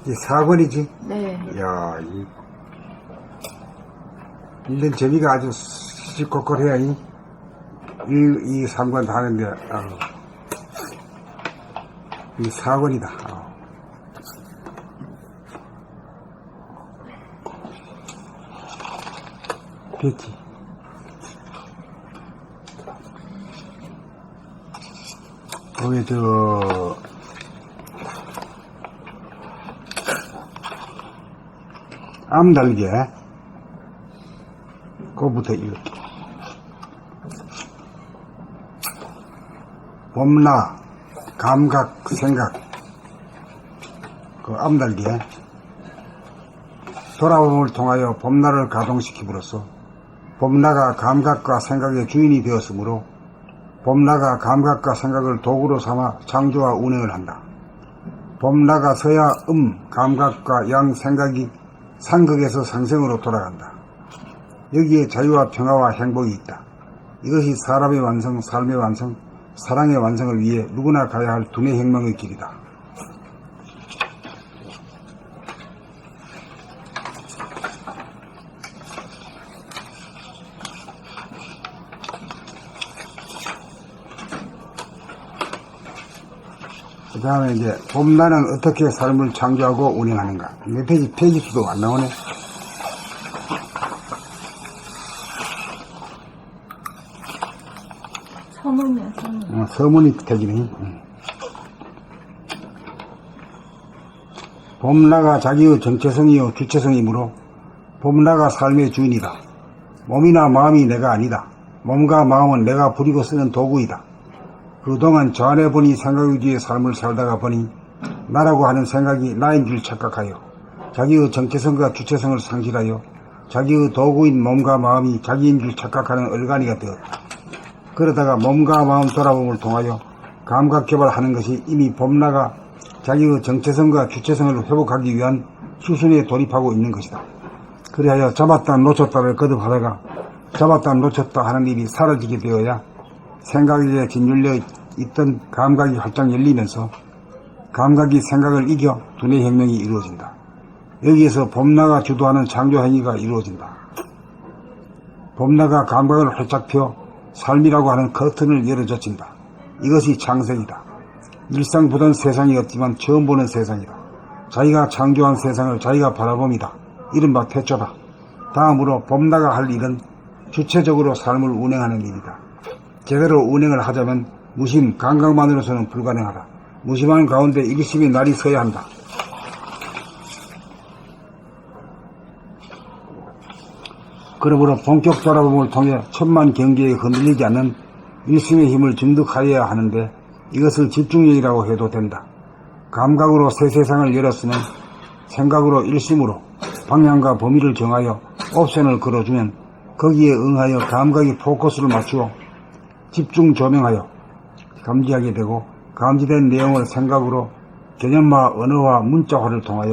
이 4권이지? 네. 이야, 읽는 재미가 아주 시시콜콜해야, 이 3권 다 하는데, 이 4권이다. 됐지. 거기, 암달개, 그거부터 이렇게. 봄나, 감각, 생각, 그 암달개. 돌아봄을 통하여 봄나를 가동시킴으로써 봄나가 감각과 생각의 주인이 되었으므로 봄나가 감각과 생각을 도구로 삼아 창조와 운행을 한다. 봄나가 서야 감각과 양, 생각이 상극에서 상생으로 돌아간다. 여기에 자유와 평화와 행복이 있다. 이것이 사람의 완성, 삶의 완성, 사랑의 완성을 위해 누구나 가야 할 두뇌 혁명의 길이다. 그 다음에 이제 봄나는 어떻게 삶을 창조하고 운영하는가. 몇 페이지 수도 안 나오네. 서문이야, 서문. 서문이 되기네. 봄나가 자기의 정체성이요 주체성이므로 봄나가 삶의 주인이다. 몸이나 마음이 내가 아니다. 몸과 마음은 내가 부리고 쓰는 도구이다. 그동안 저 안에 보니 생각 위주의 삶을 살다가 보니 나라고 하는 생각이 나인 줄 착각하여 자기의 정체성과 주체성을 상실하여 자기의 도구인 몸과 마음이 자기인 줄 착각하는 얼간이가 되었다. 그러다가 몸과 마음 돌아봄을 통하여 감각 개발하는 것이 이미 봄나가 자기의 정체성과 주체성을 회복하기 위한 수순에 돌입하고 있는 것이다. 그리하여 잡았다 놓쳤다를 거듭하다가 잡았다 놓쳤다 하는 일이 사라지게 되어야 생각에 짓눌려 있던 감각이 활짝 열리면서 감각이 생각을 이겨 두뇌 혁명이 이루어진다. 여기에서 봄나가 주도하는 창조 행위가 이루어진다. 봄나가 감각을 활짝 펴 삶이라고 하는 커튼을 열어젖힌다. 이것이 창생이다. 일상 보던 세상이었지만 처음 보는 세상이다. 자기가 창조한 세상을 자기가 바라봅니다. 이른바 태초다. 다음으로 봄나가 할 일은 주체적으로 삶을 운행하는 일이다. 제대로 운행을 하자면 무심, 감각만으로서는 불가능하다. 무심한 가운데 일심의 날이 서야 한다. 그러므로 본격 돌아봄을 통해 천만 경계에 흔들리지 않는 일심의 힘을 증득하여야 하는데 이것을 집중력이라고 해도 된다. 감각으로 새 세상을 열었으면 생각으로 일심으로 방향과 범위를 정하여 옵션을 걸어주면 거기에 응하여 감각이 포커스를 맞추어 집중 조명하여 감지하게 되고 감지된 내용을 생각으로 개념화, 언어화, 문자화를 통하여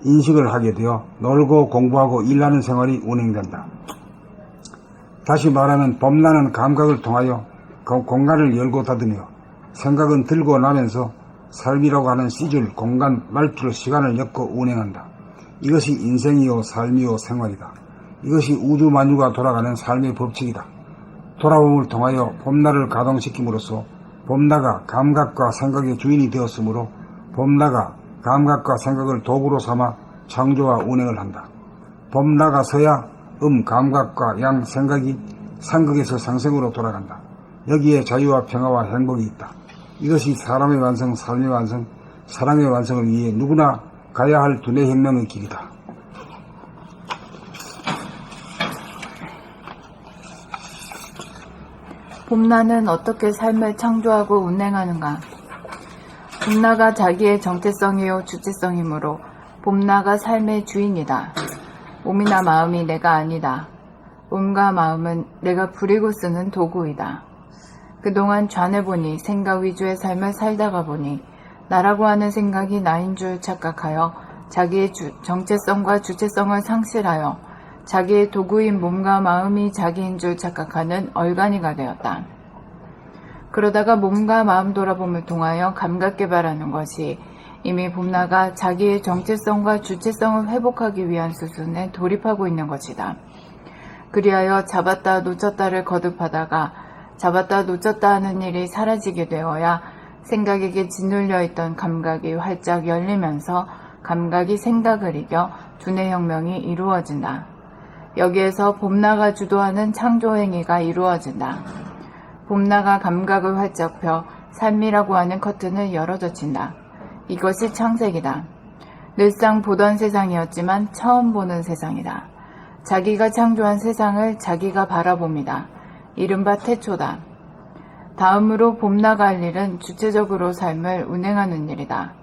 인식을 하게 되어 놀고 공부하고 일하는 생활이 운행된다. 다시 말하면 봄나는 감각을 통하여 공간을 열고 닫으며 생각은 들고 나면서 삶이라고 하는 시줄, 공간, 말투로 시간을 엮고 운행한다. 이것이 인생이요 삶이요 생활이다. 이것이 우주 만유가 돌아가는 삶의 법칙이다. 돌아봄을 통하여 봄나를 가동시킴으로써 봄나가 감각과 생각의 주인이 되었으므로 봄나가 감각과 생각을 도구로 삼아 창조와 운행을 한다. 봄나가 서야 감각과 양, 생각이 상극에서 상생으로 돌아간다. 여기에 자유와 평화와 행복이 있다. 이것이 사람의 완성, 삶의 완성, 사랑의 완성을 위해 누구나 가야 할 두뇌 혁명의 길이다. 봄나는 어떻게 삶을 창조하고 운행하는가? 봄나가 자기의 정체성이요 주체성이므로 봄나가 삶의 주인이다. 몸이나 마음이 내가 아니다. 몸과 마음은 내가 부리고 쓰는 도구이다. 그동안 좌뇌보니 생각 위주의 삶을 살다가 보니 나라고 하는 생각이 나인 줄 착각하여 자기의 정체성과 주체성을 상실하여 자기의 도구인 몸과 마음이 자기인 줄 착각하는 얼간이가 되었다. 그러다가 몸과 마음 돌아봄을 통하여 감각 개발하는 것이 이미 봄나가 자기의 정체성과 주체성을 회복하기 위한 수순에 돌입하고 있는 것이다. 그리하여 잡았다 놓쳤다를 거듭하다가 잡았다 놓쳤다 하는 일이 사라지게 되어야 생각에게 짓눌려 있던 감각이 활짝 열리면서 감각이 생각을 이겨 두뇌혁명이 이루어진다. 여기에서 봄나가 주도하는 창조행위가 이루어진다. 봄나가 감각을 활짝 펴 삶이라고 하는 커튼을 열어젖힌다. 이것이 창세기다. 늘상 보던 세상이었지만 처음 보는 세상이다. 자기가 창조한 세상을 자기가 바라봅니다. 이른바 태초다. 다음으로 봄나가 할 일은 주체적으로 삶을 운행하는 일이다.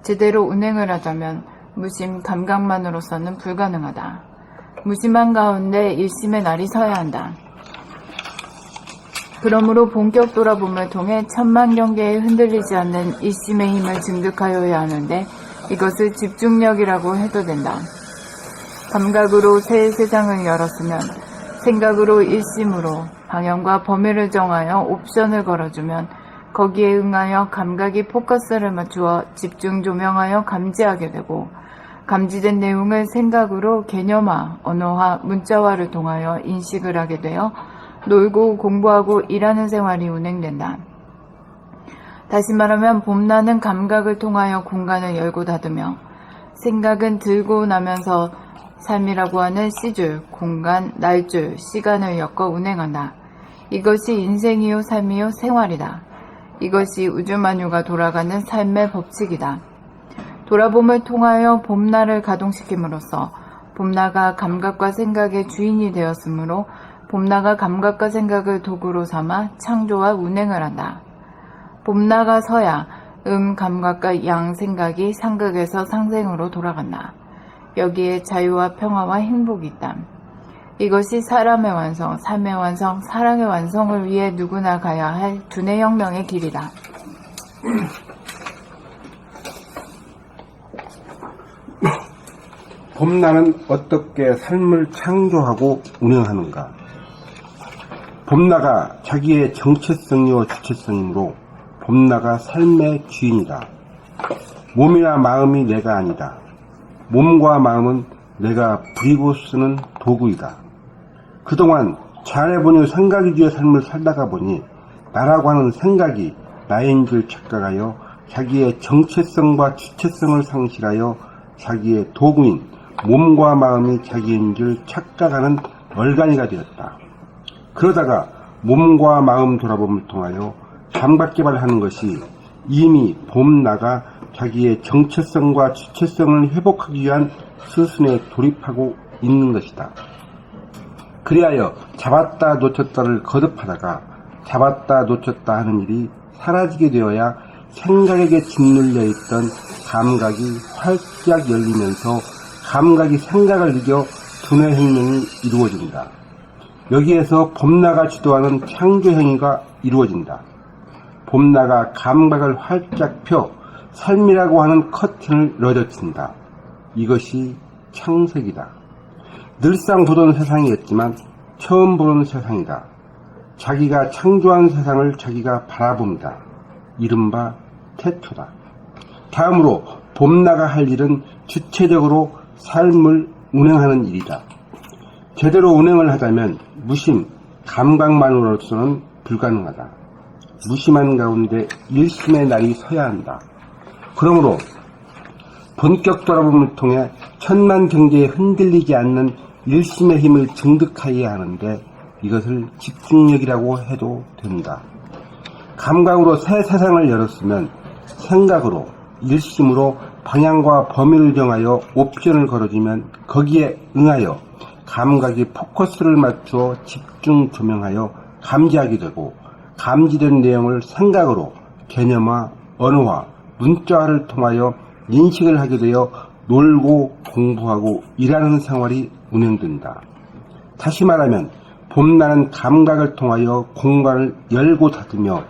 제대로 운행을 하자면 무심 감각만으로서는 불가능하다. 무심한 가운데 일심의 날이 서야 한다. 그러므로 본격 돌아봄을 통해 천만 경계에 흔들리지 않는 일심의 힘을 증득하여야 하는데 이것을 집중력이라고 해도 된다. 감각으로 새 세상을 열었으면 생각으로 일심으로 방향과 범위를 정하여 옵션을 걸어주면 거기에 응하여 감각이 포커스를 맞추어 집중 조명하여 감지하게 되고 감지된 내용을 생각으로 개념화, 언어화, 문자화를 통하여 인식을 하게 되어 놀고 공부하고 일하는 생활이 운행된다. 다시 말하면 봄나는 감각을 통하여 공간을 열고 닫으며 생각은 들고 나면서 삶이라고 하는 시줄, 공간, 날줄, 시간을 엮어 운행한다. 이것이 인생이요 삶이요 생활이다. 이것이 우주만유가 돌아가는 삶의 법칙이다. 돌아봄을 통하여 봄나를 가동시킴으로써 봄나가 감각과 생각의 주인이 되었으므로 봄나가 감각과 생각을 도구로 삼아 창조와 운행을 한다. 봄나가 서야 감각과 양 생각이 상극에서 상생으로 돌아간다. 여기에 자유와 평화와 행복이 있다. 이것이 사람의 완성, 삶의 완성, 사랑의 완성을 위해 누구나 가야 할 두뇌혁명의 길이다. 봄나는 어떻게 삶을 창조하고 운영하는가? 봄나가 자기의 정체성이요 주체성이므로 봄나가 삶의 주인이다. 몸이나 마음이 내가 아니다. 몸과 마음은 내가 부리고 쓰는 도구이다. 그동안 잘해보니 생각이 뒤에 삶을 살다가 보니 나라고 하는 생각이 나인 줄 착각하여 자기의 정체성과 주체성을 상실하여 자기의 도구인 몸과 마음이 자기인 줄 착각하는 얼간이가 되었다. 그러다가 몸과 마음 돌아봄을 통하여 감각개발하는 것이 이미 봄나가 자기의 정체성과 주체성을 회복하기 위한 수순에 돌입하고 있는 것이다. 그리하여 잡았다 놓쳤다를 거듭하다가 잡았다 놓쳤다 하는 일이 사라지게 되어야 생각에게 짓눌려 있던 감각이 활짝 열리면서 감각이 생각을 이겨 두뇌혁명이 이루어진다. 여기에서 봄나가 주도하는 창조행위가 이루어진다. 봄나가 감각을 활짝 펴 삶이라고 하는 커튼을 열어젖힌다. 이것이 창세기다. 늘상 보던 세상이었지만 처음 보는 세상이다. 자기가 창조한 세상을 자기가 바라봅니다. 이른바 태초다. 다음으로 봄나가 할 일은 주체적으로 삶을 운행하는 일이다. 제대로 운행을 하자면 무심, 감각만으로서는 불가능하다. 무심한 가운데 일심의 날이 서야 한다. 그러므로 본격 돌아봄을 통해 천만 경계에 흔들리지 않는 일심의 힘을 증득하여야 하는데 이것을 집중력이라고 해도 된다. 감각으로 새 세상을 열었으면 생각으로, 일심으로 방향과 범위를 정하여 옵션을 걸어주면 거기에 응하여 감각이 포커스를 맞추어 집중 조명하여 감지하게 되고 감지된 내용을 생각으로 개념화, 언어화, 문자화를 통하여 인식을 하게 되어 놀고 공부하고 일하는 생활이 운영된다. 다시 말하면 봄나는 감각을 통하여 공간을 열고 닫으며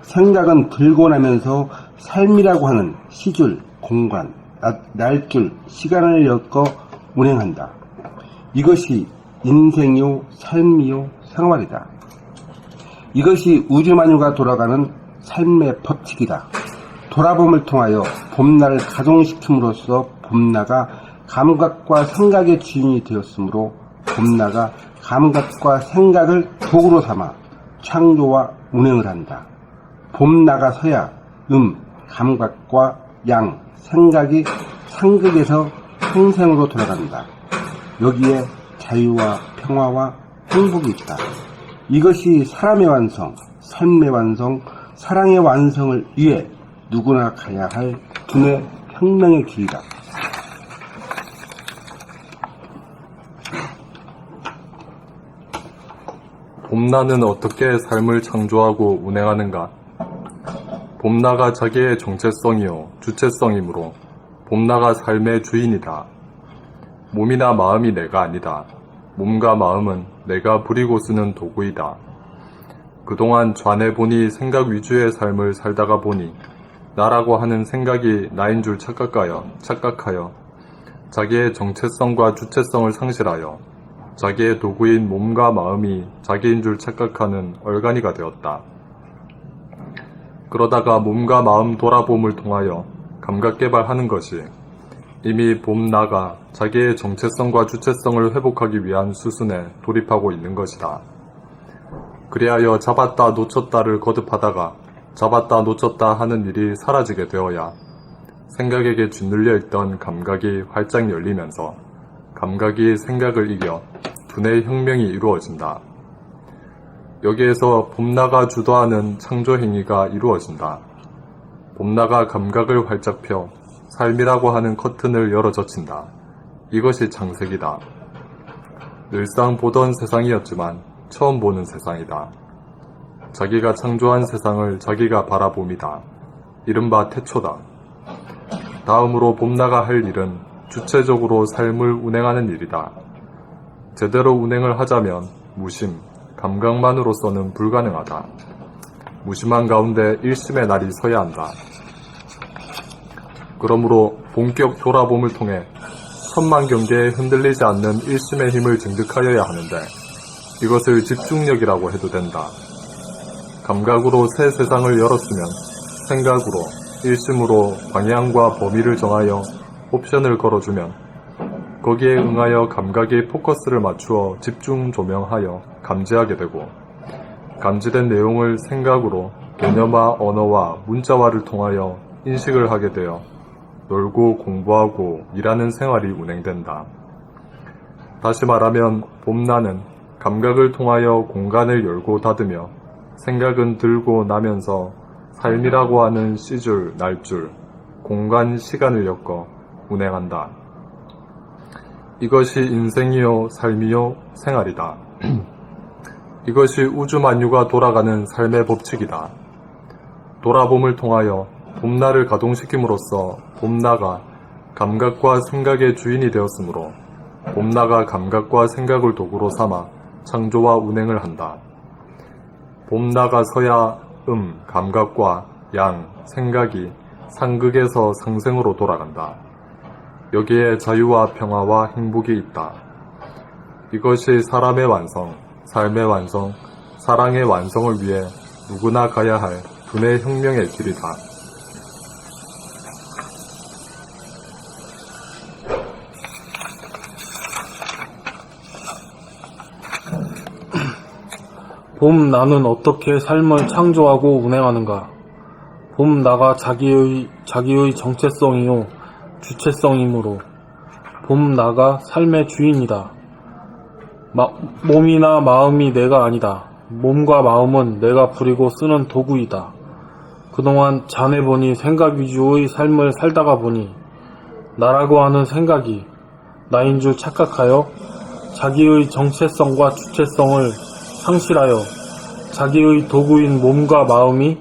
생각은 들고 나면서 삶이라고 하는 시줄, 공간, 날줄, 시간을 엮어 운행한다. 이것이 인생이요 삶이요 생활이다. 이것이 우주만유가 돌아가는 삶의 법칙이다. 돌아봄을 통하여 봄나를 가동시킴으로써 봄나가 감각과 생각의 주인이 되었으므로 봄나가 감각과 생각을 도구로 삼아 창조와 운행을 한다. 봄나가 서야 감각과 양, 생각이 상극에서 생생으로 돌아간다. 여기에 자유와 평화와 행복이 있다. 이것이 사람의 완성, 삶의 완성, 사랑의 완성을 위해 누구나 가야 할 두뇌 혁명의 길이다. 봄나는 어떻게 삶을 창조하고 운행하는가? 봄나가 자기의 정체성이요 주체성이므로 봄나가 삶의 주인이다. 몸이나 마음이 내가 아니다. 몸과 마음은 내가 부리고 쓰는 도구이다. 그동안 좌뇌보니 생각 위주의 삶을 살다가 보니 나라고 하는 생각이 나인 줄 착각하여 자기의 정체성과 주체성을 상실하여 자기의 도구인 몸과 마음이 자기인 줄 착각하는 얼간이가 되었다. 그러다가 몸과 마음 돌아봄을 통하여 감각 개발하는 것이 이미 봄나가 자기의 정체성과 주체성을 회복하기 위한 수순에 돌입하고 있는 것이다. 그리하여 잡았다 놓쳤다를 거듭하다가 잡았다 놓쳤다 하는 일이 사라지게 되어야 생각에게 짓눌려 있던 감각이 활짝 열리면서 감각이 생각을 이겨 두뇌 혁명이 이루어진다. 여기에서 봄나가 주도하는 창조 행위가 이루어진다. 봄나가 감각을 활짝 펴 삶이라고 하는 커튼을 열어젖힌다. 이것이 창세기다. 늘상 보던 세상이었지만 처음 보는 세상이다. 자기가 창조한 세상을 자기가 바라봄이다. 이른바 태초다. 다음으로 봄나가 할 일은 주체적으로 삶을 운행하는 일이다. 제대로 운행을 하자면 무심, 감각만으로서는 불가능하다. 무심한 가운데 일심의 날이 서야 한다. 그러므로 본격 돌아봄을 통해 천만 경계에 흔들리지 않는 일심의 힘을 증득하여야 하는데 이것을 집중력이라고 해도 된다. 감각으로 새 세상을 열었으면 생각으로, 일심으로 방향과 범위를 정하여 옵션을 걸어주면 거기에 응하여 감각이 포커스를 맞추어 집중 조명하여 감지하게 되고 감지된 내용을 생각으로 개념화, 언어와 문자화를 통하여 인식을 하게 되어 놀고 공부하고 일하는 생활이 운행된다. 다시 말하면 봄나는 감각을 통하여 공간을 열고 닫으며 생각은 들고 나면서 삶이라고 하는 시줄, 날줄, 공간, 시간을 엮어 운행한다. 이것이 인생이요, 삶이요, 생활이다. 이것이 우주만유가 돌아가는 삶의 법칙이다. 돌아봄을 통하여 봄나를 가동시킴으로써 봄나가 감각과 생각의 주인이 되었으므로 봄나가 감각과 생각을 도구로 삼아 창조와 운행을 한다. 봄나가 서야 감각과 양, 생각이 상극에서 상생으로 돌아간다. 여기에 자유와 평화와 행복이 있다. 이것이 사람의 완성, 삶의 완성, 사랑의 완성을 위해 누구나 가야 할 두뇌 혁명의 길이다. 봄나는 어떻게 삶을 창조하고 운행하는가? 봄나가 자기의 정체성이요 주체성이므로 봄나가 삶의 주인이다. 몸이나 마음이 내가 아니다. 몸과 마음은 내가 부리고 쓰는 도구이다. 그동안 자네보니 생각 위주의 삶을 살다가 보니 나라고 하는 생각이 나인 줄 착각하여 자기의 정체성과 주체성을 상실하여 자기의 도구인 몸과 마음이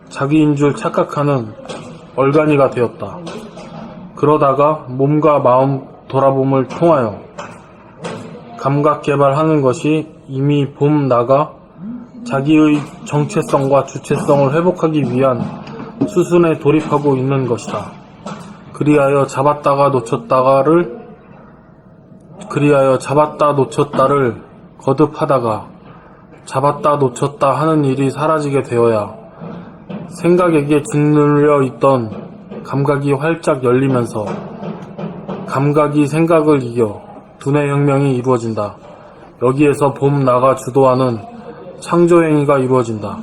자기인 줄 착각하는 얼간이가 되었다. 그러다가 몸과 마음 돌아봄을 통하여 감각 개발하는 것이 이미 봄나가 자기의 정체성과 주체성을 회복하기 위한 수순에 돌입하고 있는 것이다. 그리하여 잡았다 놓쳤다를 거듭하다가 잡았다 놓쳤다 하는 일이 사라지게 되어야 생각에게 짓눌려 있던 감각이 활짝 열리면서 감각이 생각을 이겨 두뇌 혁명이 이루어진다. 여기에서 봄나가 주도하는 창조행위가 이루어진다.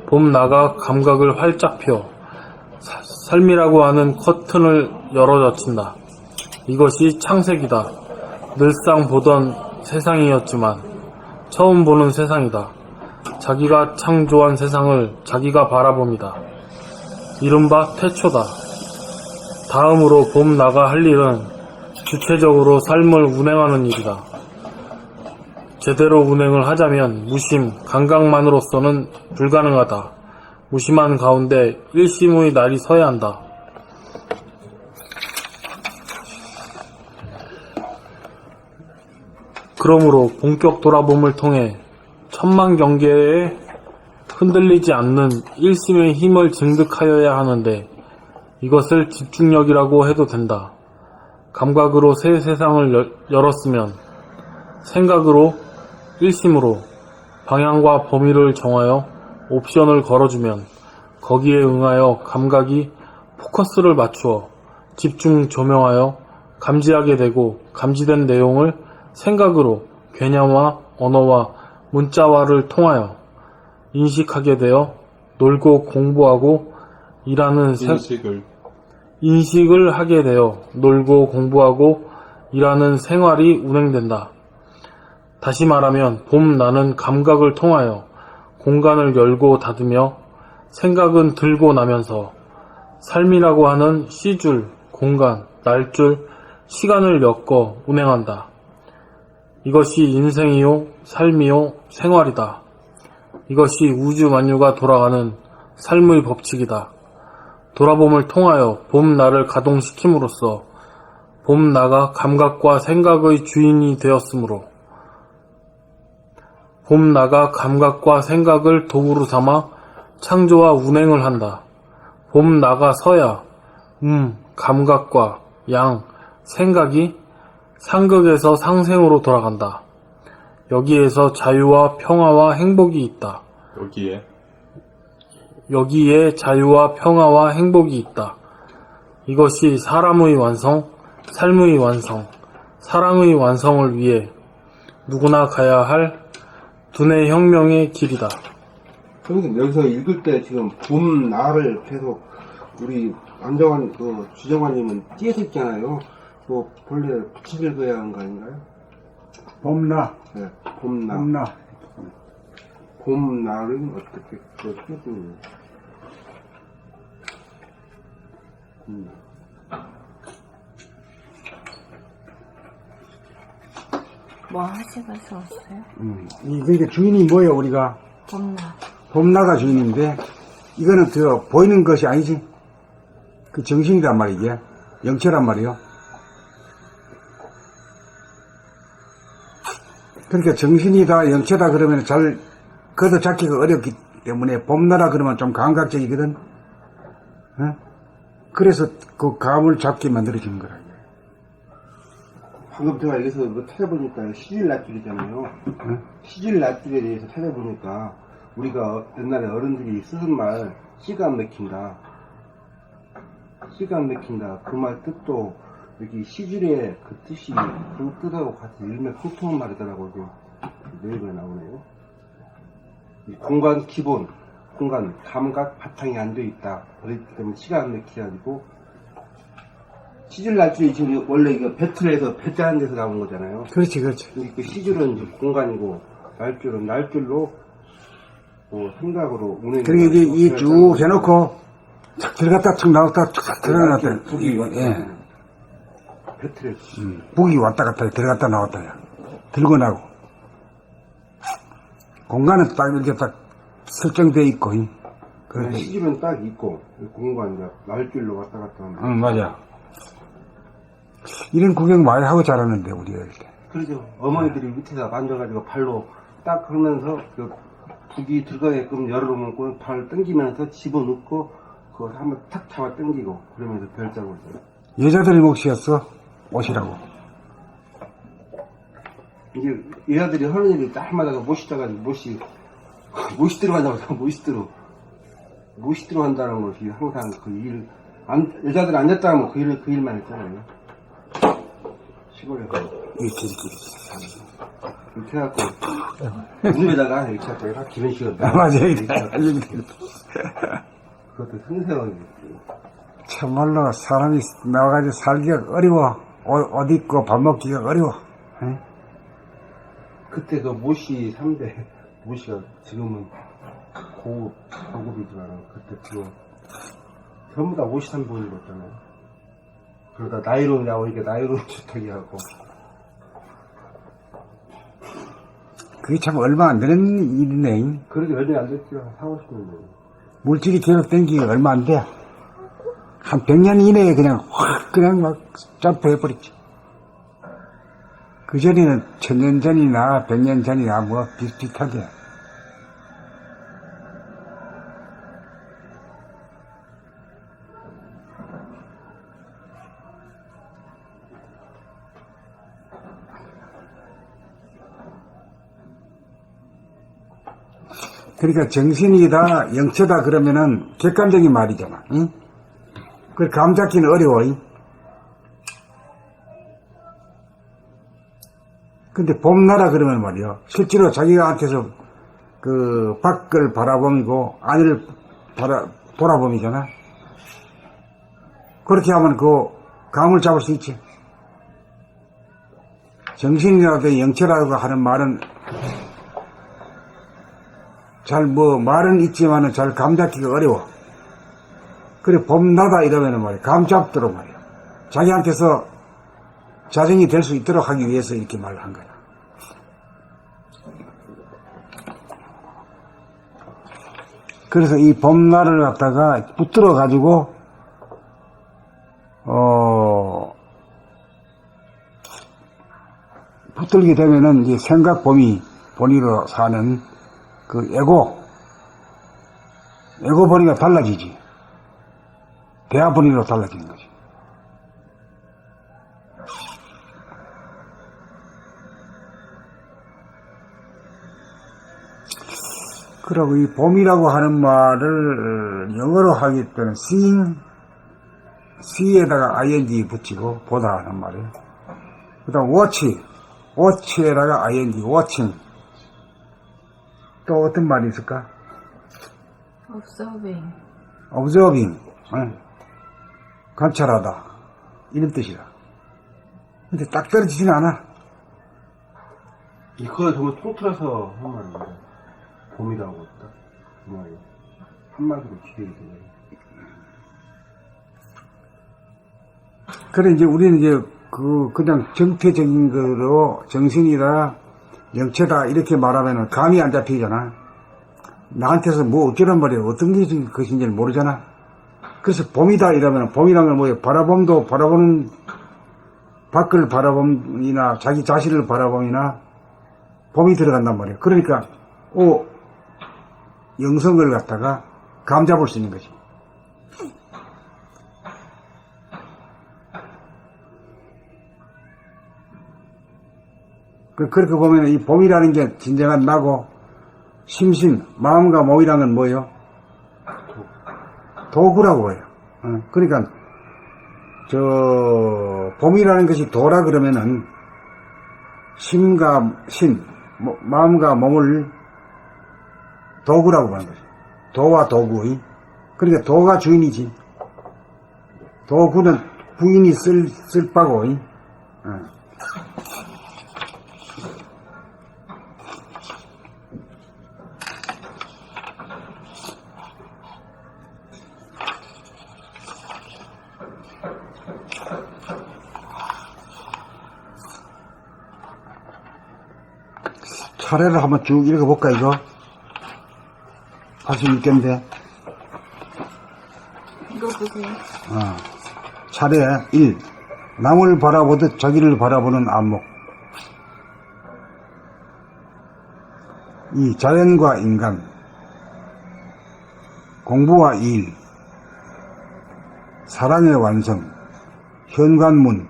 봄나가 감각을 활짝 펴 삶이라고 하는 커튼을 열어젖힌다. 이것이 창색이다. 늘상 보던 세상이었지만 처음 보는 세상이다. 자기가 창조한 세상을 자기가 바라봅니다. 이른바 태초다. 다음으로 봄나가 할 일은 주체적으로 삶을 운행하는 일이다. 제대로 운행을 하자면 무심, 감각만으로서는 불가능하다. 무심한 가운데 일심의 날이 서야 한다. 그러므로 본격 돌아봄을 통해 천만 경계에 흔들리지 않는 일심의 힘을 증득하여야 하는데 이것을 집중력이라고 해도 된다. 감각으로 새 세상을 열었으면 생각으로 일심으로 방향과 범위를 정하여 옵션을 걸어주면 거기에 응하여 감각이 포커스를 맞추어 집중 조명하여 감지하게 되고 감지된 내용을 생각으로 개념화, 언어와 문자화를 통하여 인식하게 되어 놀고 공부하고 일하는 인식을 하게 되어 놀고 공부하고 일하는 생활이 운행된다. 다시 말하면 봄나는 감각을 통하여 공간을 열고 닫으며 생각은 들고 나면서 삶이라고 하는 시줄, 공간, 날줄, 시간을 엮어 운행한다. 이것이 인생이요, 삶이요, 생활이다. 이것이 우주 만유가 돌아가는 삶의 법칙이다. 돌아봄을 통하여 봄나를 가동시킴으로써 봄나가 감각과 생각의 주인이 되었으므로 봄나가 감각과 생각을 도구로 삼아 창조와 운행을 한다. 봄나가 서야 감각과 양, 생각이 상극에서 상생으로 돌아간다. 여기에서 자유와 평화와 행복이 있다. 여기에 자유와 평화와 행복이 있다. 이것이 사람의 완성, 삶의 완성, 사랑의 완성을 위해 누구나 가야 할 두뇌 혁명의 길이다. 선생님, 여기서 읽을 때 지금 봄나를 계속 우리 안정환 주정환님은 띄어서 읽잖아요. 본래 붙여 읽어야 하는 거 아닌가요? 봄나. 네, 봄나. 봄나. 봄날은 어떻게 띄어쓰는 뭐 하시가 좋았어요? 그러니까 주인이 뭐예요, 우리가? 봄나. 봄나가 주인인데, 이거는 보이는 것이 아니지. 그 정신이란 말이지. 영체란 말이요. 그러니까 정신이다, 영체다 그러면 잘 걷어잡기가 어렵기 때문에 봄나라 그러면 좀 감각적이거든. 어? 그래서 그 감을 잡게 만들어주는 거라. 방금 제가 여기서 찾아보니까 시질낫줄이잖아요. 시질낫줄에 대해서 찾아보니까 우리가 옛날에 어른들이 쓰는 말 씨가 맥힌다. 씨가 맥힌다. 그 말 뜻도 여기 시질의 그 뜻이 그 뜻하고 같이 일맥상통한 말이더라고요. 네이버에 나오네요. 공간 기본, 공간 감각 바탕이 안 돼 있다. 그렇기 때문에 씨가 안 맥히가지고 시질날줄이 지금 원래 이거 배틀에서 배틀하는 데서 나온 거잖아요. 그렇지, 그렇지. 근데 그 시줄은 이제 공간이고 날줄은 날줄로 생각으로 운행. 그러니까 이 쭉 해놓고 탁 들어갔다 툭 나왔다 툭 들어갔다. 북이 예. 배틀에. 북이 왔다 갔다 들어갔다 나왔다. 들고 나고. 공간은 딱 이렇게 딱 설정돼 있고. 시줄은 딱 있고 공간 날줄로 왔다 갔다 하는. 맞아. 이런 구경 많이 하고 자랐는데 우리 어릴 때. 그러죠. 어머니들이 밑에다 만져가지고 발로 딱 하면서 그 북이 들어가게끔 열어놓고 발 당기면서 집어넣고 그걸 한번 탁 잡아 당기고 그러면서 별자고 있어요. 여자들이 몫이었어. 옷이라고. 이게 여자들이 하는 일이 딱 할마다가 못이 떠가지고 못이 들어간다고 못이 들어. 못이 들어간다는 것이 항상 그 일, 여자들 안 됐다면 그 일만 했잖아요. 시골에서. 이렇게. 이렇게 해갖고, 무릎에다가 이렇게 해갖고, 기는 식으로. 아, 맞아요. 그것도 생생하게. 참말로 사람이 나와가지고 살기가 어려워. 옷 입고 밥 먹기가 어려워. 에? 그때 그 모시 3대, 모시가 지금은 고급이지만, 그때 그거, 전부 다 모시 3본인 거잖아요. 그러다 나이론 나오니까 나이론 주택이 하고. 그게 참 얼마 안 되는 일이네. 그래도 얼마 안 됐죠. 4, 50년. 물질이 계속 땡기기 얼마 안 돼. 한 100년 이내에 그냥 확 그냥 막 점프해버렸지. 그 전에는 1000년 전이나 100년 전이나 뭐 비슷비슷하게. 그러니까 정신이다, 영체다 그러면은 객관적인 말이잖아. 응? 그걸 감 잡기는 어려워. 응? 근데 봄나라 그러면 말이야. 실제로 자기가 한테서 그 밖을 바라보이고 안을 돌아봄이잖아. 그렇게 하면 그 감을 잡을 수 있지. 정신이라도 영체라고 하는 말은 말은 있지만은 잘 감 잡기가 어려워. 그래, 봄나다 이러면은 말이야. 감 잡도록 말이야. 자기한테서 자정이 될 수 있도록 하기 위해서 이렇게 말을 한 거야. 그래서 이 봄날을 갖다가 붙들어 가지고, 붙들게 되면은 이제 생각 범위, 본위로 사는 그 에고 범위가 달라지지. 대화 범위로 달라지는 거지. 그리고 이 봄이라고 하는 말을 영어로 하기 때문에 see에다가 ing 붙이고 보다 하는 말이에요. 그 다음 watch에다가 ing, watching. 또 어떤 말이 있을까? observing, 관찰하다, 이런 뜻이라. 근데 딱 떨어지진 않아. 이거 정말 통틀어서 한 말입니다. 봄이라고 딱 그 말이에요. 한마디로 기대이 되네요. 그래, 이제 우리는 이제 그냥 정태적인 거로 정신이다, 영체다, 이렇게 말하면은 감이 안 잡히잖아. 나한테서 뭐 어쩌란 말이야. 어떤 게 것인지를 모르잖아. 그래서 봄이다 이러면 봄이란 건 뭐예요? 바라보는 밖을 바라봄이나 자기 자신을 바라봄이나 봄이 들어간단 말이에요. 그러니까 영성을 갖다가 감 잡을 수 있는 거지. 그렇게 보면 이 봄이라는 게 진정한 나고, 심신, 마음과 몸이라는 건 뭐예요? 도구라고 해요. 그러니까 봄이라는 것이 도라 그러면은 심과 신, 마음과 몸을 도구라고 하는 거죠. 도와 도구. 그러니까 도가 주인이지. 도구는 부인이 쓸 바고. 차례를 한번 쭉 읽어볼까, 이거? 86개인데. 읽어보세요. 차례 1. 남을 바라보듯 자기를 바라보는 안목. 2. 자연과 인간. 공부와 일. 사랑의 완성. 현관문.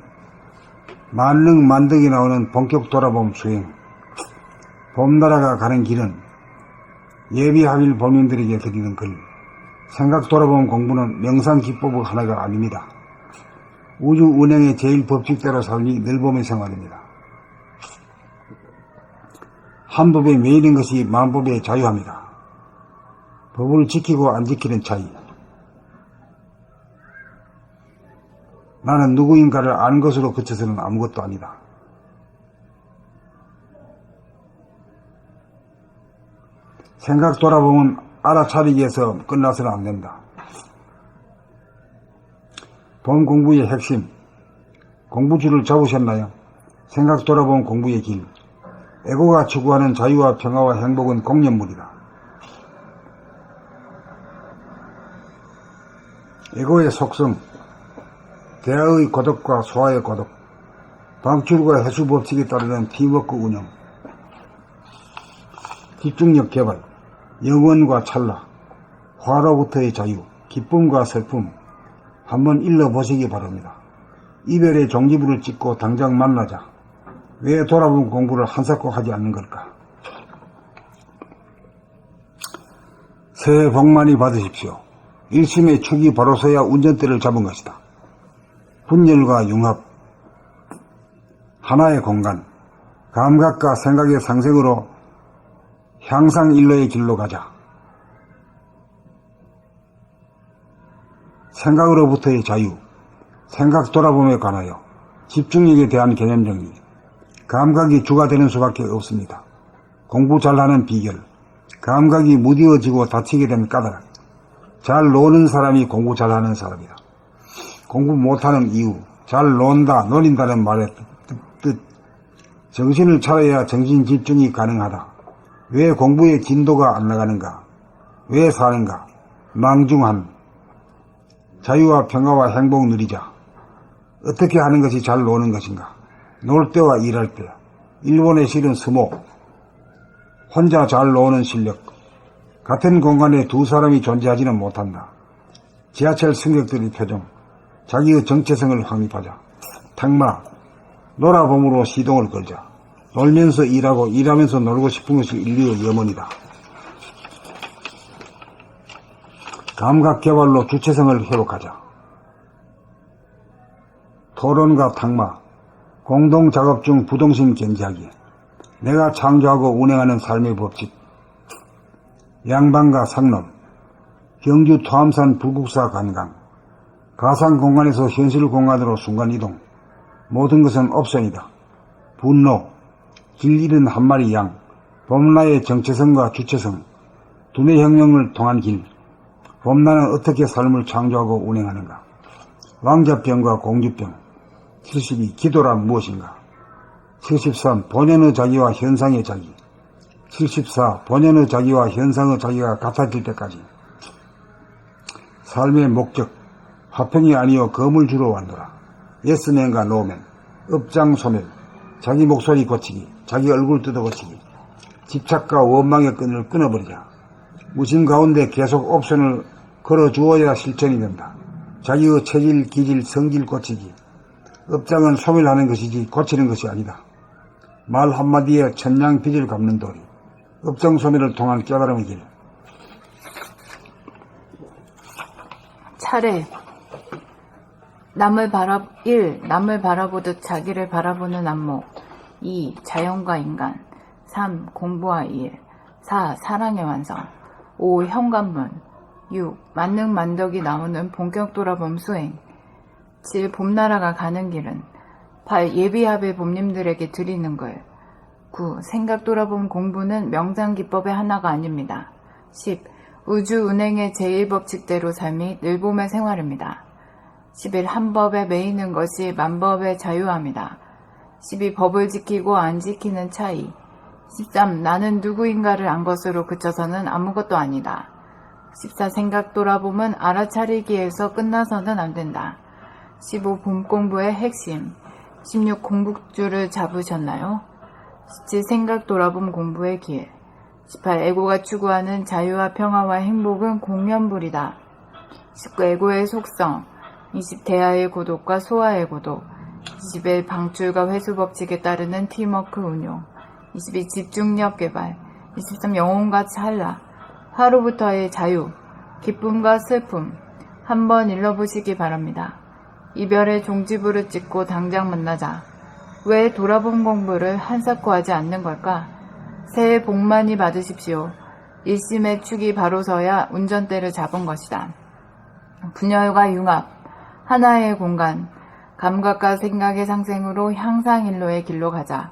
만능 만덕이 나오는 본격 돌아봄 수행. 봄나라가 가는 길은 예비하빌 범인들에게 드리는 글. 생각 돌아보면 공부는 명상기법의 하나가 아닙니다. 우주 운행의 제일 법칙대로 삶이 늘봄의 생활입니다. 한 법에 매이는 것이 만법의 자유합니다. 법을 지키고 안 지키는 차이. 나는 누구인가를 아는 것으로 그쳐서는 아무것도 아니다. 생각 돌아보면 알아차리기 위해서 끝나서는 안 된다. 본 공부의 핵심. 공부줄을 잡으셨나요? 생각 돌아보면 공부의 길. 에고가 추구하는 자유와 평화와 행복은 공연물이다. 에고의 속성. 대화의 고독과 소화의 고독. 방출과 해수 법칙에 따르는 팀워크 운영. 집중력 개발. 영원과 찰나. 화로부터의 자유. 기쁨과 슬픔. 한번 일러보시기 바랍니다. 이별의 종지부를 찍고 당장 만나자. 왜 돌아본 공부를 한사코 하지 않는 걸까? 새해 복 많이 받으십시오. 일심의 축이 바로 서야 운전대를 잡은 것이다. 분열과 융합, 하나의 공간, 감각과 생각의 상생으로 향상일로의 길로 가자. 생각으로부터의 자유, 생각 돌아봄에 관하여 집중력에 대한 개념 정리, 감각이 주가 되는 수밖에 없습니다. 공부 잘하는 비결, 감각이 무뎌지고 다치게 된 까닭, 잘 노는 사람이 공부 잘하는 사람이다. 공부 못하는 이유, 잘 논다, 노린다는 말의 뜻, 정신을 차려야 정신 집중이 가능하다. 왜 공부의 진도가 안 나가는가? 왜 사는가? 낭중한 자유와 평화와 행복 누리자. 어떻게 하는 것이 잘 노는 것인가? 놀 때와 일할 때. 일본의 실은 스모. 혼자 잘 노는 실력. 같은 공간에 두 사람이 존재하지는 못한다. 지하철 승객들의 표정. 자기의 정체성을 확립하자. 탁마. 놀아봄으로 시동을 걸자. 놀면서 일하고 일하면서 놀고 싶은 것이 인류의 염원이다. 감각 개발로 주체성을 회복하자. 토론과 탁마. 공동 작업 중 부동심 견지하기. 내가 창조하고 운행하는 삶의 법칙. 양반과 상놈. 경주 토암산 불국사 관광. 가상 공간에서 현실 공간으로 순간이동. 모든 것은 옵션이다. 분노. 길 잃은 한 마리 양. 봄나의 정체성과 주체성. 두뇌 혁명을 통한 길. 봄나는 어떻게 삶을 창조하고 운행하는가. 왕자병과 공주병. 72. 기도란 무엇인가. 73. 본연의 자기와 현상의 자기. 74. 본연의 자기와 현상의 자기가 같아질 때까지. 삶의 목적. 화평이 아니요 검을 주로 완도라. 예스맨과 노맨. 업장소멸. 자기 목소리 고치기. 자기 얼굴 뜯어 고치기. 집착과 원망의 끈을 끊어버리자. 무심 가운데 계속 옵션을 걸어주어야 실천이 된다. 자기의 체질, 기질, 성질 고치기. 업장은 소멸하는 것이지 고치는 것이 아니다. 말 한마디에 천냥 빚을 갚는 도리. 업장 소멸을 통한 깨달음의 길. 차례. 1. 남을 바라보듯 자기를 바라보는 안목. 2. 자연과 인간. 3. 공부와 일. 4. 사랑의 완성. 5. 현관문. 6. 만능 만덕이 나오는 본격 돌아봄 수행. 7. 봄나라가 가는 길은. 8. 예비합의 봄님들에게 드리는 글. 9. 생각 돌아봄 공부는 명상기법의 하나가 아닙니다. 10. 우주 운행의 제1법칙대로 삶이 늘봄의 생활입니다. 11. 한 법에 매이는 것이 만법의 자유함이다. 12. 법을 지키고 안 지키는 차이. 13. 나는 누구인가를 안 것으로 그쳐서는 아무것도 아니다. 14. 생각 돌아봄은 알아차리기에서 끝나서는 안 된다. 15. 봄 공부의 핵심. 16. 공부줄을 잡으셨나요? 17. 생각 돌아봄 공부의 길. 18. 에고가 추구하는 자유와 평화와 행복은 공연불이다. 19. 에고의 속성. 20. 대화의 고독과 소화의 고독. 21. 방출과 회수 법칙에 따르는 팀워크 운용. 22. 집중력 개발. 23. 영혼과 찰나. 하루부터의 자유. 기쁨과 슬픔 한번 일러보시기 바랍니다. 이별의 종지부를 찍고 당장 만나자. 왜 돌아봄 공부를 한사코 하지 않는 걸까? 새해 복 많이 받으십시오. 일심의 축이 바로 서야 운전대를 잡은 것이다. 분열과 융합, 하나의 공간, 감각과 생각의 상생으로 향상일로의 길로 가자.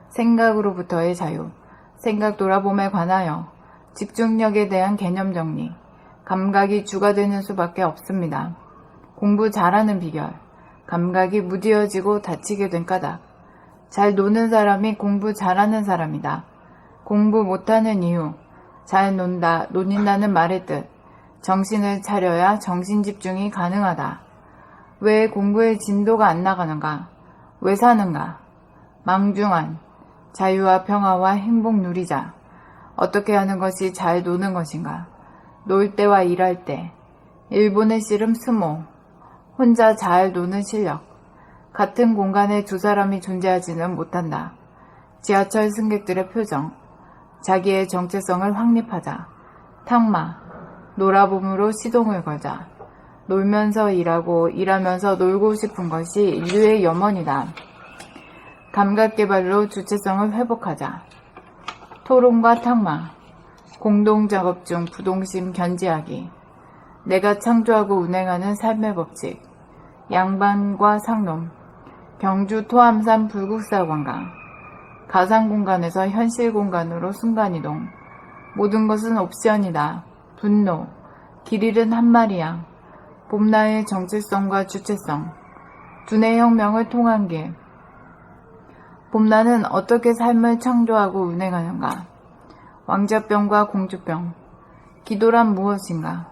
생각으로부터의 자유, 생각 돌아봄에 관하여 집중력에 대한 개념 정리, 감각이 주가 되는 수밖에 없습니다. 공부 잘하는 비결, 감각이 무뎌지고 다치게 된 까닭. 잘 노는 사람이 공부 잘하는 사람이다. 공부 못하는 이유, 잘 논다, 논인다는 말의 뜻. 정신을 차려야 정신 집중이 가능하다. 왜 공부의 진도가 안 나가는가? 왜 사는가? 망중한 자유와 평화와 행복 누리자. 어떻게 하는 것이 잘 노는 것인가? 놀 때와 일할 때. 일본의 씨름 스모. 혼자 잘 노는 실력. 같은 공간에 두 사람이 존재하지는 못한다. 지하철 승객들의 표정. 자기의 정체성을 확립하자. 탕마. 놀아봄으로 시동을 걸자. 놀면서 일하고 일하면서 놀고 싶은 것이 인류의 염원이다. 감각개발로 주체성을 회복하자. 토론과 탕마. 공동작업 중 부동심 견지하기. 내가 창조하고 운행하는 삶의 법칙. 양반과 상놈. 경주 토암산 불국사 관광. 가상공간에서 현실공간으로 순간이동. 모든 것은 옵션이다. 분노. 길 잃은 한 마리 양. 봄나의 정체성과 주체성. 두뇌 혁명을 통한 길. 봄나는 어떻게 삶을 창조하고 운행하는가? 왕자병과 공주병. 기도란 무엇인가?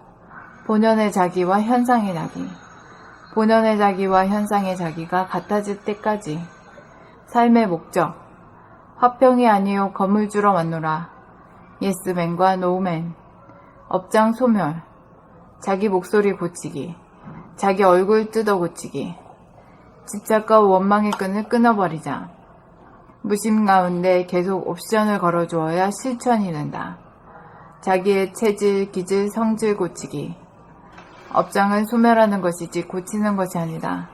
본연의 자기와 현상의 자기. 본연의 자기와 현상의 자기가 같아질 때까지. 삶의 목적. 화평이 아니요 검을 주러 왔노라. 예스맨과 노우맨. 업장 소멸. 자기 목소리 고치기. 자기 얼굴 뜯어 고치기. 집착과 원망의 끈을 끊어버리자. 무심 가운데 계속 옵션을 걸어주어야 실천이 된다. 자기의 체질, 기질, 성질 고치기. 업장을 소멸하는 것이지 고치는 것이 아니다.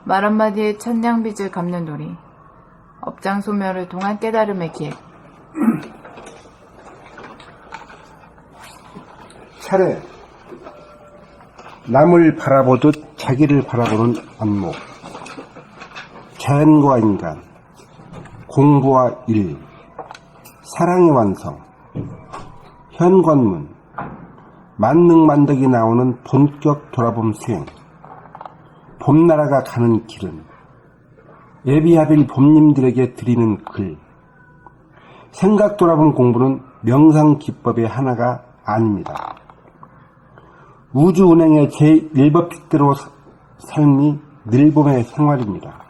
말 한마디에 천냥빚을 갚는 놀이. 업장 소멸을 통한 깨달음의 기획. 차례. 남을 바라보듯 자기를 바라보는 안목. 자연과 인간. 공부와 일. 사랑의 완성. 현관문. 만능만덕이 나오는 본격 돌아봄 수행. 봄나라가 가는 길은. 예비하빌 봄님들에게 드리는 글. 생각 돌아봄 공부는 명상 기법의 하나가 아닙니다. 우주 운행의 제1법칙대로 삶이 늘봄의 생활입니다.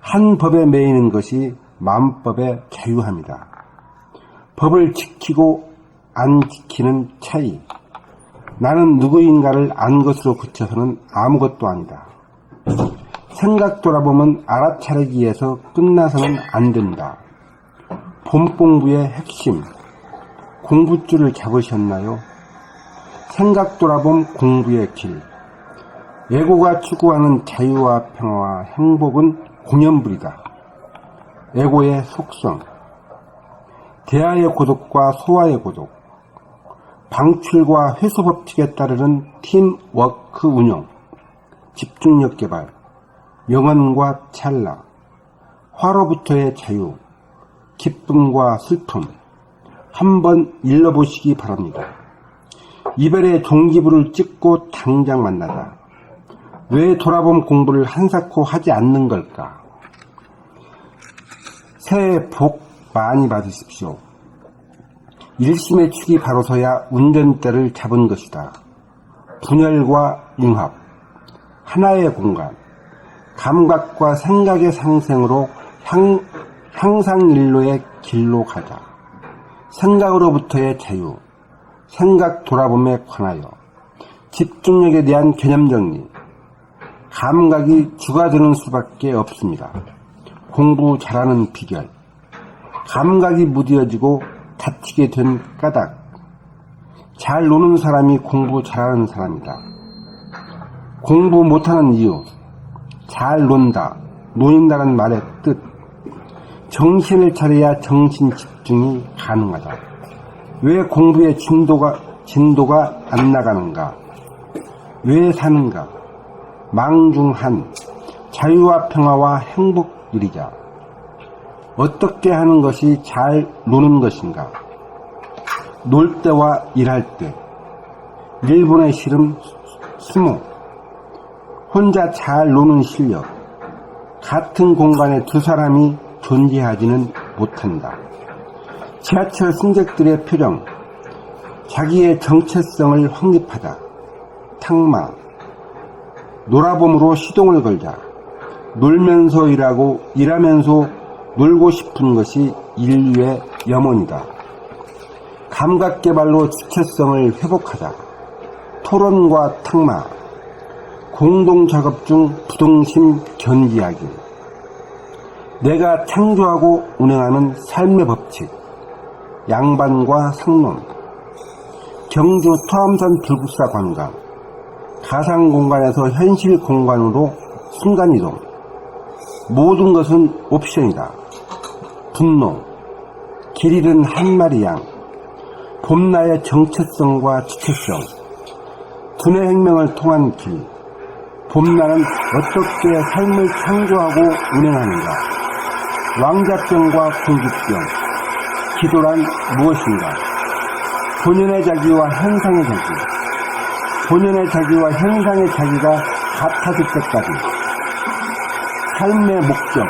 한 법에 매이는 것이 만법의 자유함이다. 법을 지키고 안 지키는 차이. 나는 누구인가를 안 것으로 그쳐서는 아무것도 아니다. 생각 돌아보면 알아차리기에서 끝나서는 안 된다. 봄 공부의 핵심. 공부줄을 잡으셨나요? 생각 돌아봄 공부의 길. 에고가 추구하는 자유와 평화와 행복은 공연불이다. 에고의 속성. 대하의 고독과 소화의 고독. 방출과 회수 법칙에 따르는 팀워크 운영. 집중력 개발. 영혼과 찰나. 화로부터의 자유. 기쁨과 슬픔. 한번 일러보시기 바랍니다. 이별의 종기부를 찍고 당장 만나다. 왜 돌아봄 공부를 한사코 하지 않는 걸까? 새해 복 많이 받으십시오. 일심의 축이 바로 서야 운전대를 잡은 것이다. 분열과 융합. 하나의 공간. 감각과 생각의 상생으로 향상일로의 길로 가자. 생각으로부터의 자유. 생각 돌아봄에 관하여. 집중력에 대한 개념 정리. 감각이 주가 되는 수밖에 없습니다. 공부 잘하는 비결. 감각이 무뎌지고 다치게 된 까닭. 잘 노는 사람이 공부 잘하는 사람이다. 공부 못하는 이유, 잘 논다, 노인다는 말의 뜻. 정신을 차려야 정신 집중이 가능하다. 왜 공부의 진도가 안 나가는가? 왜 사는가? 망중한 자유와 평화와 행복 누리자. 어떻게 하는 것이 잘 노는 것인가? 놀 때와 일할 때. 일본의 실험 수모. 혼자 잘 노는 실력. 같은 공간에 두 사람이 존재하지는 못한다. 지하철 승객들의 표정. 자기의 정체성을 확립하다. 탕마. 놀아봄으로 시동을 걸자. 놀면서 일하고 일하면서 놀고 싶은 것이 인류의 염원이다. 감각개발로 주체성을 회복하자. 토론과 탕마. 공동작업 중 부동심 견지하기. 내가 창조하고 운행하는 삶의 법칙. 양반과 상론. 경주 토암산 불국사 관광. 가상공간에서 현실 공간으로 순간이동. 모든 것은 옵션이다. 분노. 길 잃은 한 마리 양. 봄나의 정체성과 주체성. 두뇌 혁명을 통한 길. 봄나는 어떻게 삶을 창조하고 운행하는가? 왕자병과 공주병. 기도란 무엇인가? 본연의 자기와 현상의 자기. 본연의 자기와 현상의 자기가 같아질 때까지. 삶의 목적.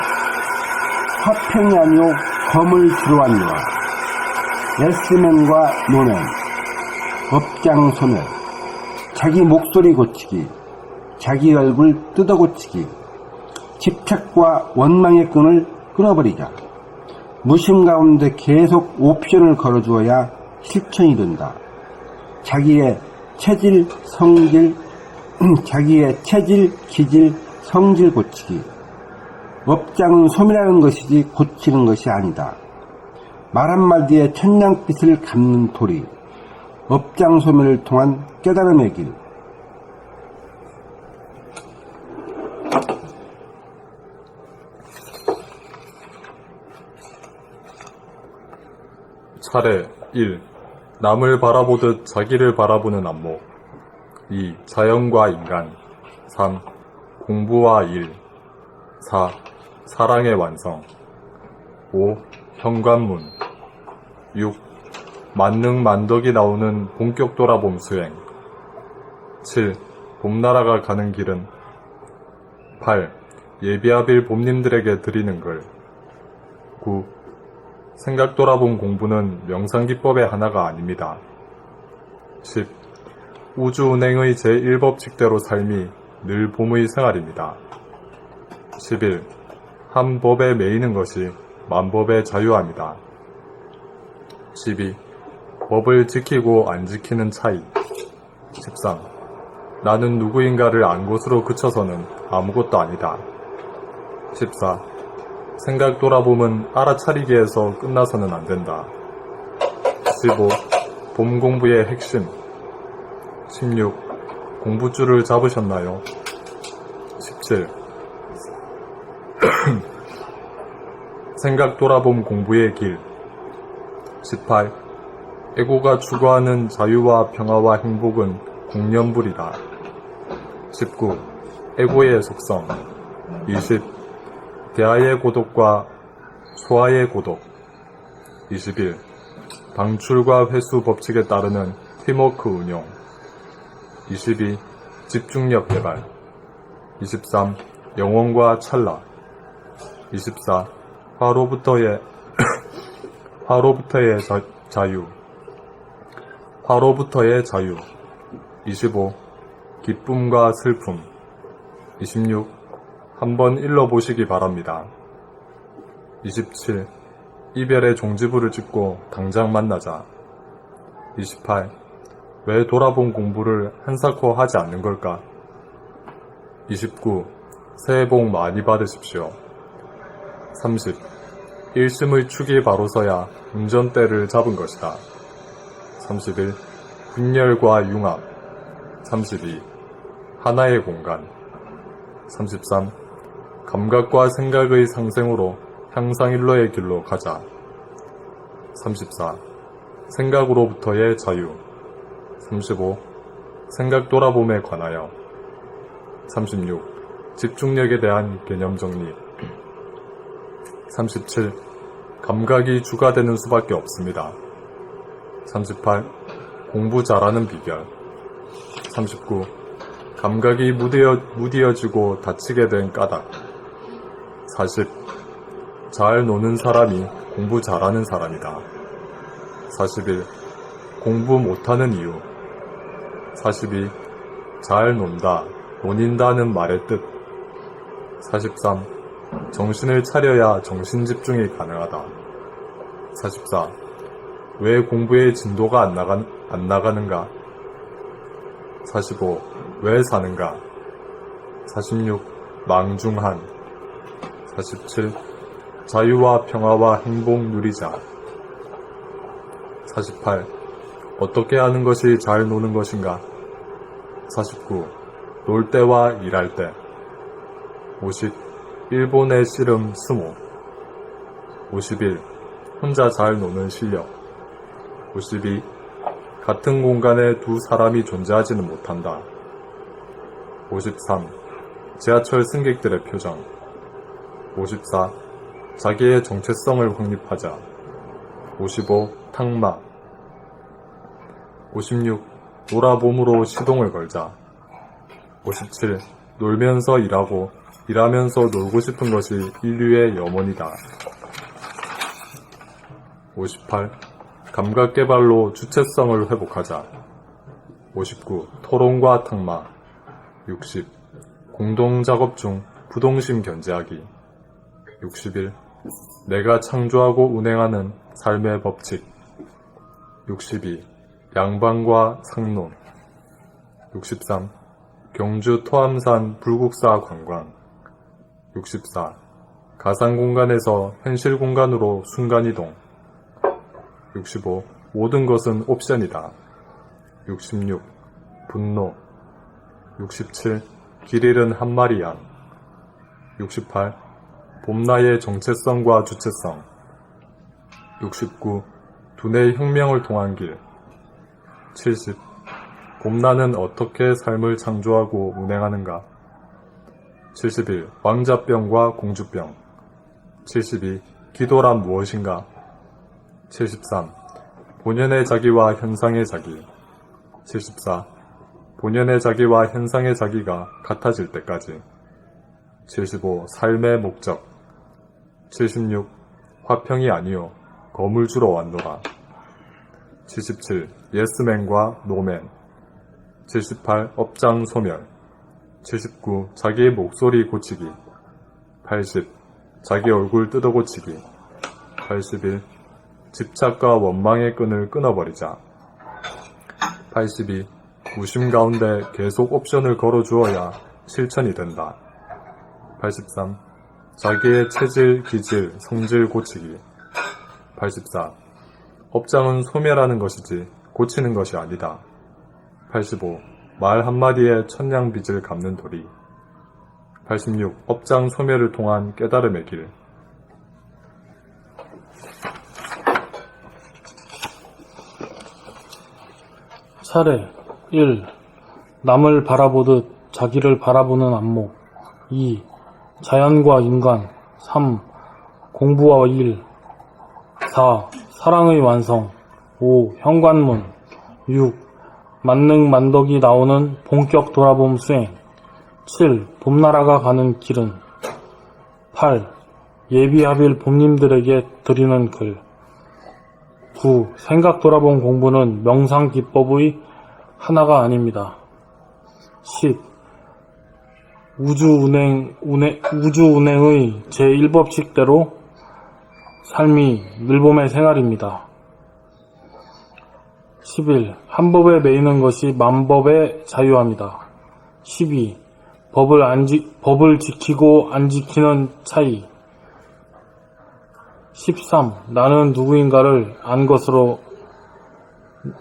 화평이 아니오 검을 들어왔노라. 예스맨과 노맨. 업장소멸. 자기 목소리 고치기. 자기 얼굴 뜯어고치기. 집착과 원망의 끈을 끊어버리자. 무심 가운데 계속 옵션을 걸어주어야 실천이 된다. 자기의 체질, 성질, 자기의 체질, 기질, 성질 고치기. 업장은 소멸하는 것이지 고치는 것이 아니다. 말 한마디에 천냥빛을 갚는 도리. 업장 소멸을 통한 깨달음의 길. 차례 1. 남을 바라보듯 자기를 바라보는 안목. 2. 자연과 인간. 3. 공부와 일. 4. 사랑의 완성. 5. 현관문. 6. 만능 만덕이 나오는 본격 돌아봄 수행. 7. 봄나라가 가는 길은. 8. 예비하빌 봄님들에게 드리는 글. 9. 생각 돌아본 공부는 명상기법의 하나가 아닙니다. 10. 우주운행의 제1법칙대로 삶이 늘 봄의 생활입니다. 11. 한 법에 매이는 것이 만법의 자유함이다. 12. 법을 지키고 안 지키는 차이. 13. 나는 누구인가를 안 것으로 그쳐서는 아무것도 아니다. 14. 생각 돌아봄은 알아차리기에서 끝나서는 안 된다. 15. 봄 공부의 핵심. 16. 공부줄을 잡으셨나요? 17. 생각 돌아봄 공부의 길. 18. 에고가 추구하는 자유와 평화와 행복은 공연불이다. 19. 에고의 속성. 20. 대하의 고독과 소하의 고독. 21. 방출과 회수 법칙에 따르는 팀워크 운용. 22. 집중력 개발. 23. 영혼과 찰나. 24. 화로부터의 자유. 화로부터의 자유. 25. 기쁨과 슬픔. 26. 한번 일러보시기 바랍니다. 27. 이별의 종지부를 찍고 당장 만나자. 28. 왜 돌아본 공부를 한사코 하지 않는 걸까? 29. 새해 복 많이 받으십시오. 30. 일심의 축이 바로 서야 운전대를 잡은 것이다. 31. 분열과 융합. 32. 하나의 공간. 33. 감각과 생각의 상생으로 향상일로의 길로 가자. 34. 생각으로부터의 자유. 35. 생각 돌아봄에 관하여. 36. 집중력에 대한 개념 정리. 37. 감각이 주가 되는 수밖에 없습니다. 38. 공부 잘하는 비결. 39. 감각이 무디어지고 다치게 된 까닭. 40. 잘 노는 사람이 공부 잘하는 사람이다. 41. 공부 못하는 이유. 42. 잘 논다, 논인다는 말의 뜻. 43. 정신을 차려야 정신 집중이 가능하다. 44. 왜 공부의 진도가 안 나가는가? 45. 왜 사는가? 46. 망중한. 47. 자유와 평화와 행복 누리자. 48. 어떻게 하는 것이 잘 노는 것인가? 49. 놀 때와 일할 때. 50. 일본의 씨름 스모. 51. 혼자 잘 노는 실력. 52. 같은 공간에 두 사람이 존재하지는 못한다. 53. 지하철 승객들의 표정. 54. 자기의 정체성을 확립하자. 55. 탕마. 56. 놀아봄으로 시동을 걸자. 57. 놀면서 일하고 일하면서 놀고 싶은 것이 인류의 염원이다. 58. 감각 개발로 주체성을 회복하자. 59. 토론과 탕마. 60. 공동 작업 중 부동심 견제하기. 61. 내가 창조하고 운행하는 삶의 법칙. 62. 양방과 상론. 63. 경주 토암산 불국사 관광. 64. 가상공간에서 현실공간으로 순간이동. 65. 모든 것은 옵션이다. 66. 분노. 67. 길 잃은 한 마리 양. 68. 봄나의 정체성과 주체성. 69. 두뇌 혁명을 통한 길. 70. 봄나는 어떻게 삶을 창조하고 운행하는가? 71. 왕자병과 공주병. 72. 기도란 무엇인가? 73. 본연의 자기와 현상의 자기. 74. 본연의 자기와 현상의 자기가 같아질 때까지. 75. 삶의 목적. 76. 화평이 아니요 거물주로 왔노라. 77. 예스맨과 노맨. 78. 업장 소멸. 79. 자기의 목소리 고치기. 80. 자기 얼굴 뜯어 고치기. 81. 집착과 원망의 끈을 끊어버리자. 82. 무심 가운데 계속 옵션을 걸어주어야 실천이 된다. 83. 자기의 체질, 기질, 성질 고치기. 84. 업장은 소멸하는 것이지 고치는 것이 아니다. 85. 말 한마디에 천냥빚을 갚는 도리. 86. 업장 소멸을 통한 깨달음의 길. 사례 1. 남을 바라보듯 자기를 바라보는 안목. 2. 자연과 인간. 3. 공부와 일. 4. 사랑의 완성. 5. 현관문. 6. 만능 만덕이 나오는 본격 돌아봄 수행. 7. 봄나라가 가는 길은. 8. 예비하빌 봄님들에게 드리는 글. 9. 생각 돌아봄 공부는 명상 기법의 하나가 아닙니다. 10. 우주운행의 제1법칙대로 삶이 늘봄의 생활입니다. 11. 한 법에 매이는 것이 만법의 자유함이다. 12. 법을 지키고 안 지키는 차이. 13. 나는 누구인가를 안 것으로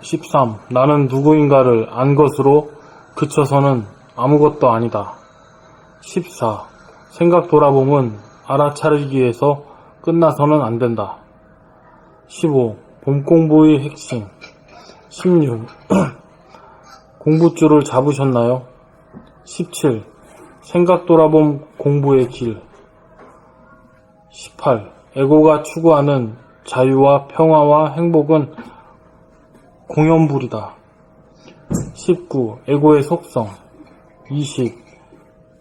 13. 나는 누구인가를 안 것으로 그쳐서는 아무것도 아니다. 14. 생각 돌아봄은 알아차리기 위해서 끝나서는 안 된다. 15. 봄 공부의 핵심. 16. 공부줄을 잡으셨나요? 17. 생각 돌아봄 공부의 길. 18. 에고가 추구하는 자유와 평화와 행복은 공연불이다. 19. 에고의 속성. 20.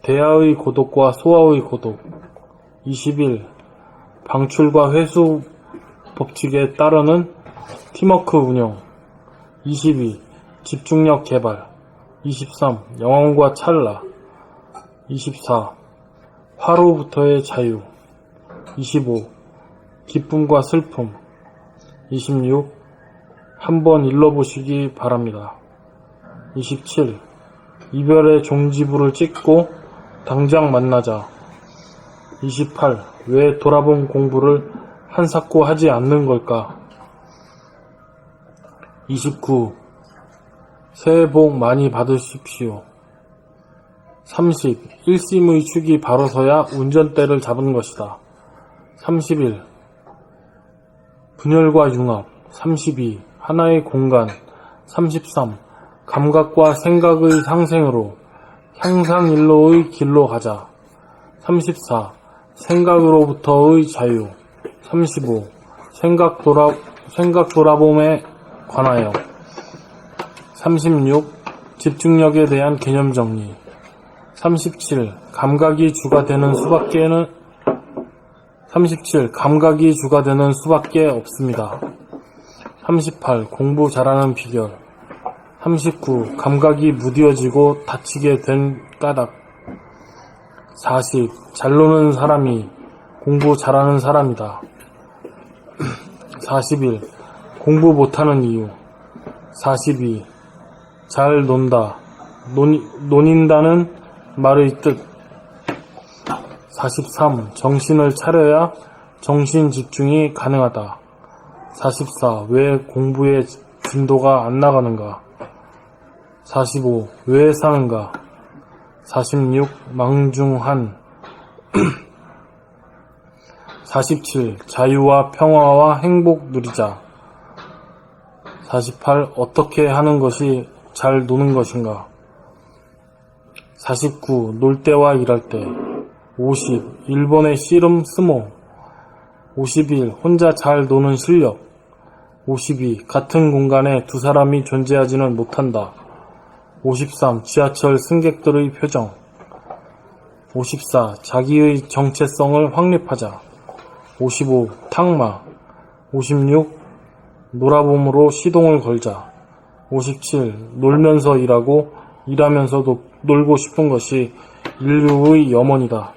대하의 고독과 소하의 고독. 21. 방출과 회수 법칙에 따르는 팀워크 운영. 22. 집중력 개발. 23. 영혼과 찰나. 24. 화로부터의 자유. 25. 기쁨과 슬픔. 26. 한번 일러보시기 바랍니다. 27. 이별의 종지부를 찍고 당장 만나자. 28. 왜 돌아본 공부를 한사코 하지 않는 걸까? 29. 새해 복 많이 받으십시오. 30. 일심의 축이 바로 서야 운전대를 잡은 것이다. 31. 분열과 융합. 32. 하나의 공간. 33. 감각과 생각의 상생으로 향상일로의 길로 가자. 34. 생각으로부터의 자유. 35. 생각 돌아봄에 관하여. 36. 집중력에 대한 개념 정리. 37. 감각이 주가 되는 수밖에 없습니다. 38. 공부 잘하는 비결. 39. 감각이 무뎌지고 다치게 된 까닭. 40. 잘 노는 사람이 공부 잘하는 사람이다. 41. 공부 못하는 이유. 42. 잘 논다. 논인다는 말의 뜻. 43. 정신을 차려야 정신 집중이 가능하다. 44. 왜 공부의 진도가 안 나가는가? 45. 왜 사는가? 46. 망중한. 47. 자유와 평화와 행복 누리자. 48. 어떻게 하는 것이 잘 노는 것인가? 49. 놀 때와 일할 때. 50. 일본의 씨름 스모. 51. 혼자 잘 노는 실력. 52. 같은 공간에 두 사람이 존재하지는 못한다. 53. 지하철 승객들의 표정. 54. 자기의 정체성을 확립하자. 55. 탁마. 56. 놀아봄으로 시동을 걸자. 57. 놀면서 일하고 일하면서도 놀고 싶은 것이 인류의 염원이다.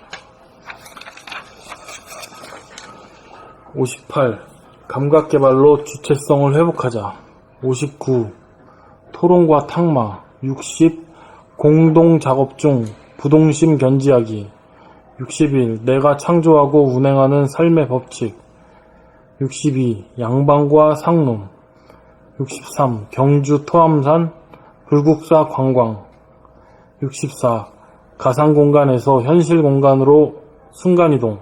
58. 감각개발로 주체성을 회복하자. 59. 토론과 탁마. 60. 공동작업 중 부동심 견지하기. 61. 내가 창조하고 운행하는 삶의 법칙. 62. 양방과 상놈. 63. 경주 토암산 불국사 관광. 64. 가상공간에서 현실공간으로 순간이동.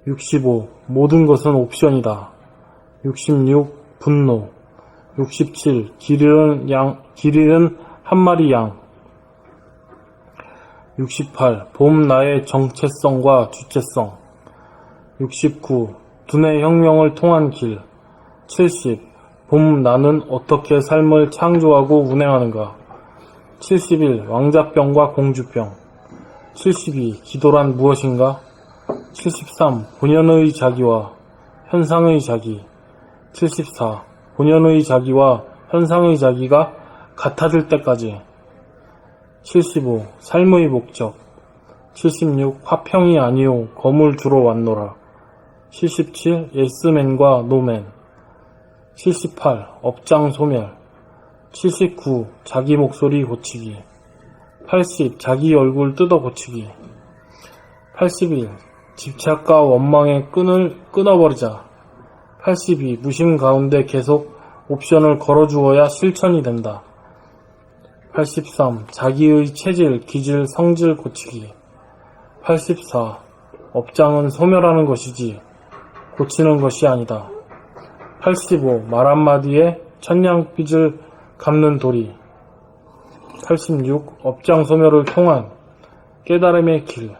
65. 모든 것은 옵션이다. 66. 분노. 67. 길 잃은 한 마리 양. 68. 봄 나의 정체성과 주체성. 69. 두뇌 혁명을 통한 길. 70. 봄 나는 어떻게 삶을 창조하고 운행하는가. 71. 왕자병과 공주병. 72. 기도란 무엇인가. 73. 본연의 자기와 현상의 자기. 74. 본연의 자기와 현상의 자기가 같아질 때까지. 75. 삶의 목적. 76. 화평이 아니오 검을 주러 왔노라. 77. 예스맨과 노맨. 78. 업장 소멸. 79. 자기 목소리 고치기. 80. 자기 얼굴 뜯어 고치기. 81. 집착과 원망의 끈을 끊어버리자. 82. 무심 가운데 계속 옵션을 걸어주어야 실천이 된다. 83. 자기의 체질, 기질, 성질 고치기. 84. 업장은 소멸하는 것이지 고치는 것이 아니다. 85. 말 한마디에 천냥빚을 갚는 도리. 86. 업장 소멸을 통한 깨달음의 길.